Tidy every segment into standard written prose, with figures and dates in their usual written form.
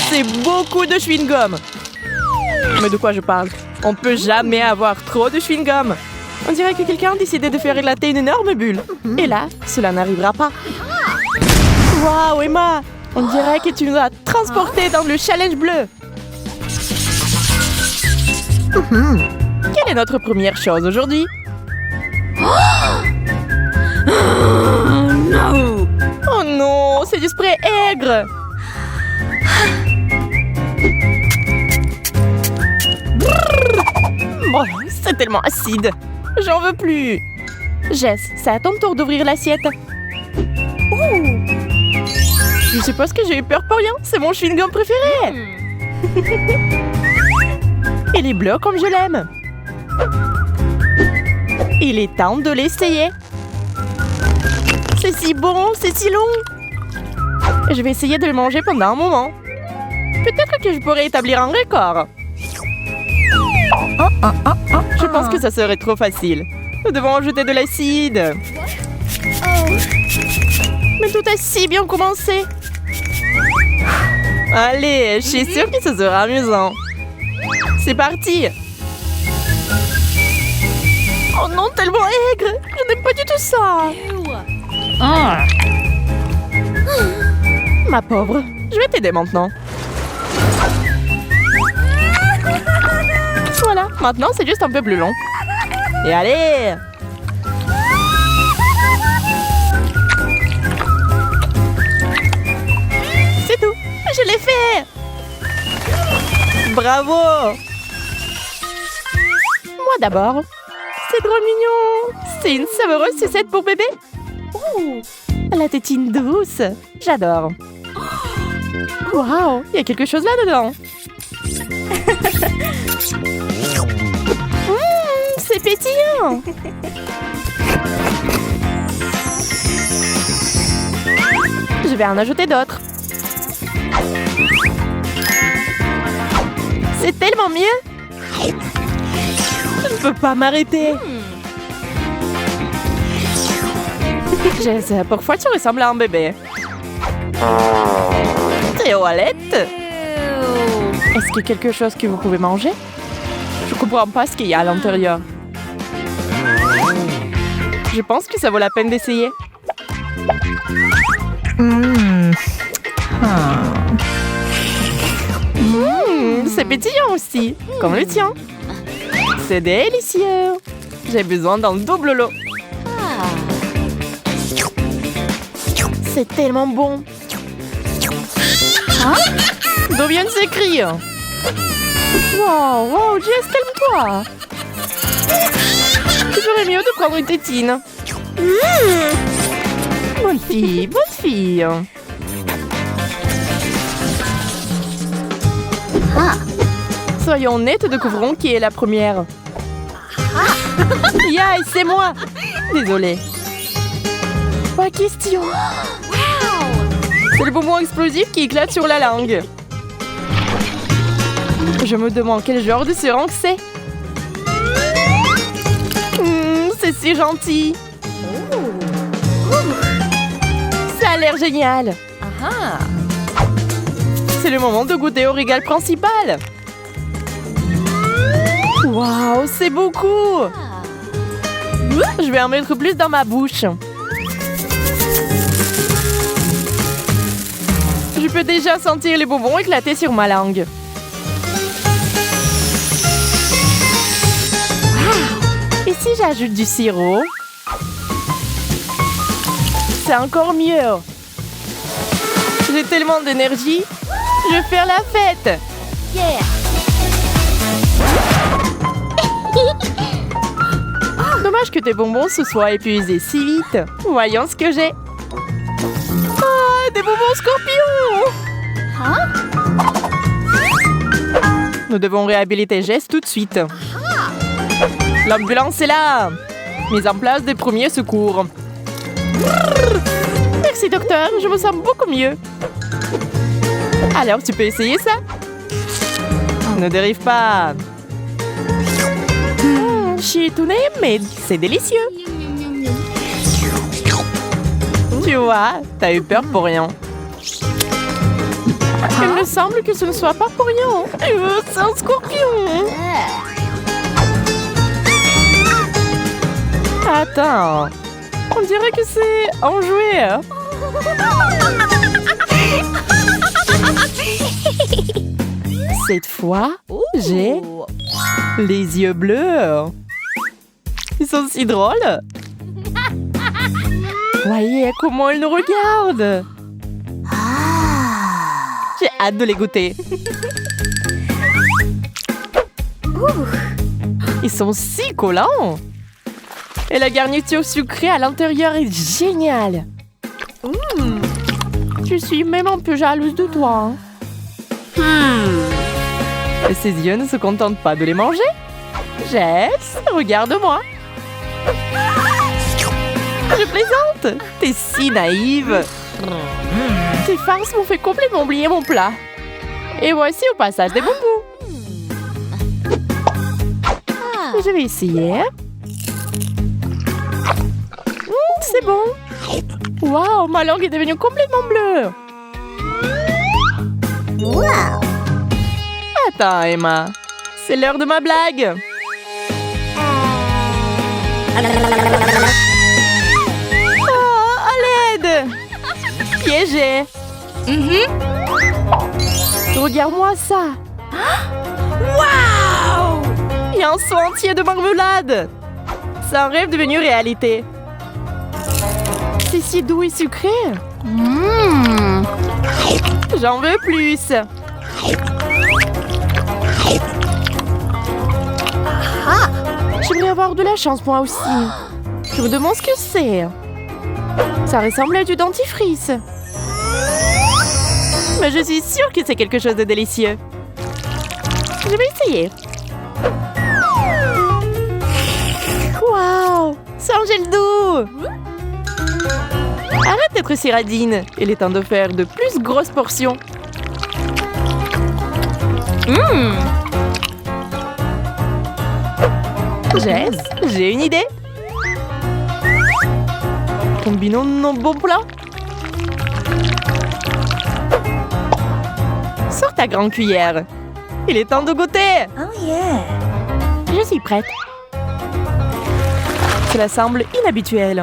C'est beaucoup de chewing-gum. Mais de quoi je parle? On peut jamais avoir trop de chewing-gum. On dirait que quelqu'un a décidé de faire éclater une énorme bulle. Et là, cela n'arrivera pas. Waouh, Emma! On dirait que tu nous as transportés dans le challenge bleu. Quelle est notre première chose aujourd'hui? Oh non, c'est du spray aigre. Oh, c'est tellement acide. J'en veux plus. Jess, c'est à ton tour d'ouvrir l'assiette. Je suppose que j'ai eu peur pour rien. C'est mon chewing-gum préféré. Il est bleu comme je l'aime. Il est temps de l'essayer. C'est si bon, c'est si long. Je vais essayer de le manger pendant un moment. Peut-être que je pourrais établir un record. Je pense que ça serait trop facile. Nous devons ajouter de l'acide. Mais tout a si bien commencé. Allez, je suis sûre que ce sera amusant. C'est parti. Oh non, tellement aigre. Je n'aime pas du tout ça. Ma pauvre, je vais t'aider maintenant. Voilà, maintenant c'est juste un peu plus long. Et allez! C'est tout, je l'ai fait! Bravo! Moi d'abord. C'est trop mignon! C'est une savoureuse sucette pour bébé. Oh, la tétine douce. J'adore. Waouh, il y a quelque chose là-dedans. C'est pétillant. Je vais en ajouter d'autres. C'est tellement mieux. Je ne peux pas m'arrêter. Jess, pourquoi tu ressembles à un bébé? Toilette? Est-ce qu'il y a quelque chose que vous pouvez manger? Je comprends pas ce qu'il y a à l'intérieur. Je pense que ça vaut la peine d'essayer. C'est pétillant aussi, comme le tien. C'est délicieux. J'ai besoin d'un double lot. C'est tellement bon. Hein? D'où viennent ces cris? Wow, wow, Jess, calme-toi. Tu ferais mieux de prendre une tétine. Bonne fille, bonne fille. Soyons honnêtes, découvrons qui est la première. Yay, c'est moi. Désolée. Pas question. C'est le bonbon explosif qui éclate sur la langue. Je me demande quel genre de seringue c'est. C'est si gentil. Ça a l'air génial. C'est le moment de goûter au régal principal. Waouh, c'est beaucoup. Je vais en mettre plus dans ma bouche. Je peux déjà sentir les bonbons éclater sur ma langue. Et si j'ajoute du sirop? C'est encore mieux. J'ai tellement d'énergie. Je vais faire la fête. Dommage que tes bonbons se soient épuisés si vite. Voyons ce que j'ai. Ah, des bonbons scorpions! Nous devons réhabiliter Jess tout de suite. L'ambulance est là. Mise en place des premiers secours. Merci docteur, je me sens beaucoup mieux. Alors tu peux essayer ça? Ne dérive pas. Je suis étonnée, mais c'est délicieux. Tu vois, t'as eu peur pour rien. Il ne semble que ce ne soit pas pour rien. C'est un scorpion. Attends. On dirait que c'est enjoué. Cette fois, j'ai les yeux bleus. Ils sont si drôles. Voyez comment ils nous regardent. J'ai hâte de les goûter. Ils sont si collants. Et la garniture sucrée à l'intérieur est géniale. Je suis même un peu jalouse de toi. Et ses yeux ne se contentent pas de les manger. Jess, regarde-moi. Je plaisante. T'es si naïve. Tes farces m'ont fait complètement oublier mon plat. Et voici au passage des bonbons. Je vais essayer. C'est bon. Waouh, ma langue est devenue complètement bleue. Attends, Emma. C'est l'heure de ma blague. Oh, à l'aide. Piégé. Regarde-moi ça. Waouh! Il y a un seau entier de marmelade. C'est un rêve devenu réalité. C'est si doux et sucré. J'en veux plus. J'aimerais avoir de la chance moi aussi. Je me demande ce que c'est. Ça ressemble à du dentifrice. Mais je suis sûre que c'est quelque chose de délicieux. Je vais essayer. Waouh! C'est un gel doux! Arrête d'être si radine. Il est temps de faire de plus grosses portions. Jess, j'ai une idée. Combinons nos bons plats. Sors ta grande cuillère. Il est temps de goûter. Oh yeah. Je suis prête. Cela semble inhabituel.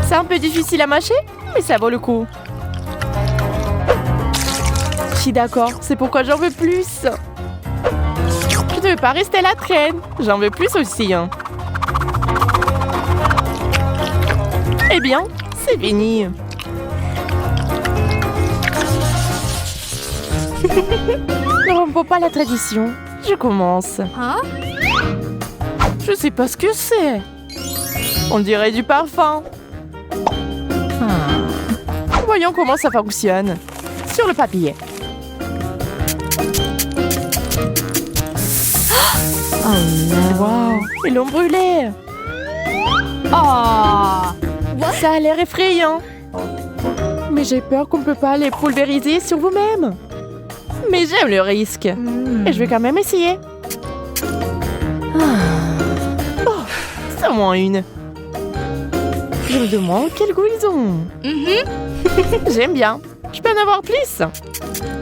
C'est un peu difficile à mâcher, mais ça vaut le coup. Je suis d'accord, c'est pourquoi j'en veux plus. Je ne veux pas rester à la traîne. J'en veux plus aussi. Eh bien, c'est fini. Ne rompons pas la tradition. Je commence. Je sais pas ce que c'est. On dirait du parfum. Voyons comment ça fonctionne. Sur le papier. Oh non. Wow, ils l'ont brûlé. Oh, ça a l'air effrayant. Mais j'ai peur qu'on ne peut pas les pulvériser sur vous-même. Mais j'aime le risque. Et je vais quand même essayer. Oh, c'est au moins une. Je me demande quel goût ils ont. J'aime bien. Je peux en avoir plus.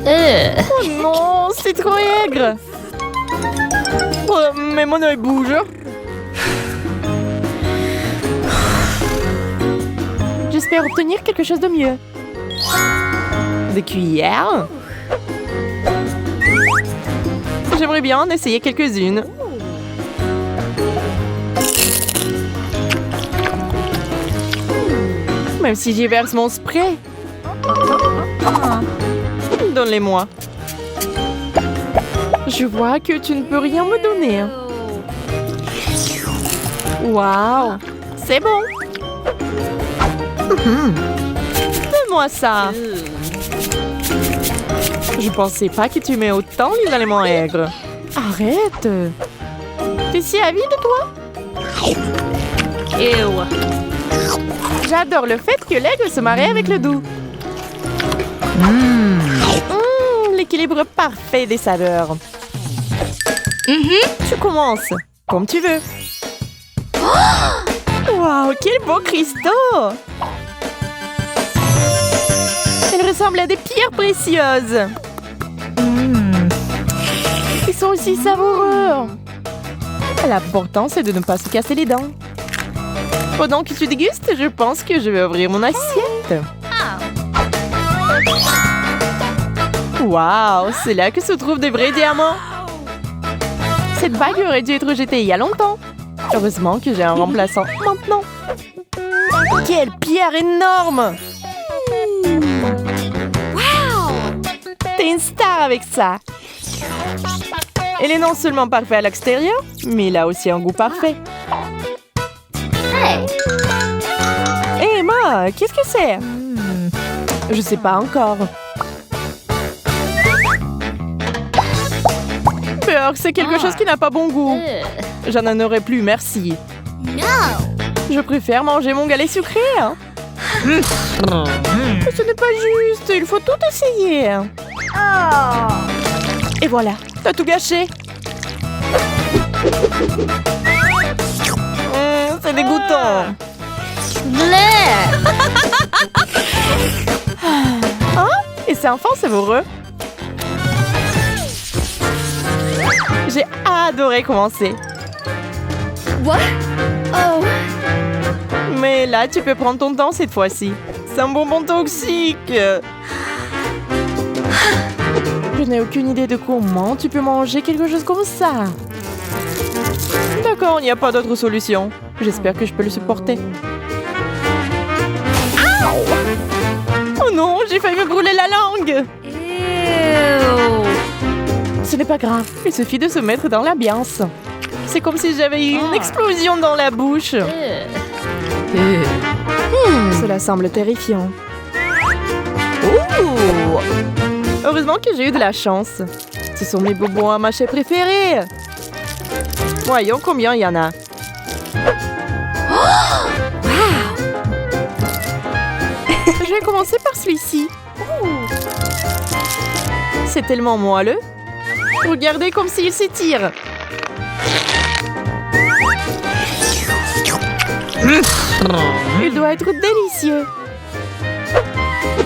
Oh non, c'est trop aigre. Oh, mais mon œil bouge. J'espère obtenir quelque chose de mieux. Des cuillères. J'aimerais bien en essayer quelques-unes. Même si j'y verse mon spray. Donne-les-moi. Je vois que tu ne peux rien me donner. Waouh, c'est bon. Donne-moi ça. Je pensais pas que tu mets autant les aliments aigres. Arrête. T'es si avide, toi? J'adore le fait que l'aigre se marie avec le doux. L'équilibre parfait des saveurs. Tu commences, comme tu veux. Waouh, quels beaux cristaux! ressemblent à des pierres précieuses. Ils sont aussi savoureux. L'important, c'est de ne pas se casser les dents. Pendant que tu dégustes, je pense que je vais ouvrir mon assiette. Waouh, c'est là que se trouvent des vrais diamants. Cette bague aurait dû être jetée il y a longtemps. Heureusement que j'ai un remplaçant maintenant. Quelle pierre énorme! Wow! T'es une star avec ça. Elle est non seulement parfaite à l'extérieur, mais elle a aussi un goût parfait. Hey Emma, qu'est-ce que c'est? Je sais pas encore. Peur, c'est quelque chose qui n'a pas bon goût. J'en en aurais plus, merci. Je préfère manger mon galet sucré. Ce n'est pas juste, il faut tout essayer. Et voilà, t'as tout gâché. C'est dégoûtant. Hein? Et c'est enfin savoureux. J'ai adoré commencer. What? Oh. Mais là, tu peux prendre ton temps cette fois-ci. C'est un bonbon toxique. Je n'ai aucune idée de comment tu peux manger quelque chose comme ça. D'accord, il n'y a pas d'autre solution. J'espère que je peux le supporter. Oh non, j'ai failli me brûler la langue. Ce n'est pas grave, il suffit de se mettre dans l'ambiance. C'est comme si j'avais eu une explosion dans la bouche. Cela semble terrifiant. Heureusement que j'ai eu de la chance. Ce sont mes bonbons à mâcher préférés. Voyons combien il y en a. Je vais commencer par celui-ci. C'est tellement moelleux. Regardez comme s'il s'étire. Il doit être délicieux.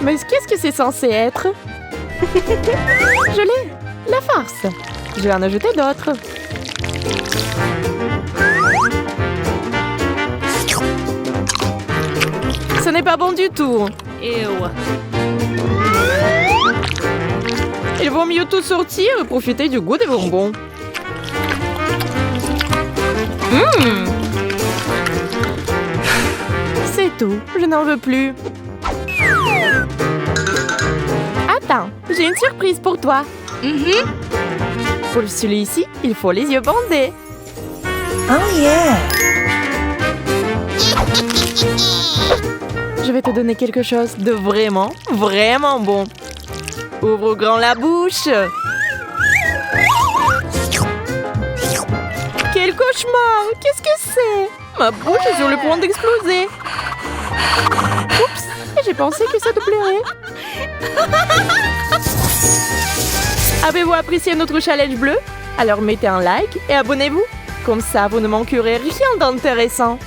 Mais qu'est-ce que c'est censé être? Je l'ai. La farce. Je vais en ajouter d'autres. Ce n'est pas bon du tout. Il vaut mieux tout sortir et profiter du goût des bonbons. C'est tout, je n'en veux plus. Attends, j'ai une surprise pour toi. Pour celui-ci, il faut les yeux bandés. Oh yeah! Je vais te donner quelque chose de vraiment, vraiment bon. Ouvre grand la bouche. Quel cauchemar! Qu'est-ce que c'est? Ma bouche est sur le point d'exploser. Oups! J'ai pensé que ça te plairait. Avez-vous apprécié notre challenge bleu? Alors mettez un like et abonnez-vous. Comme ça, vous ne manquerez rien d'intéressant.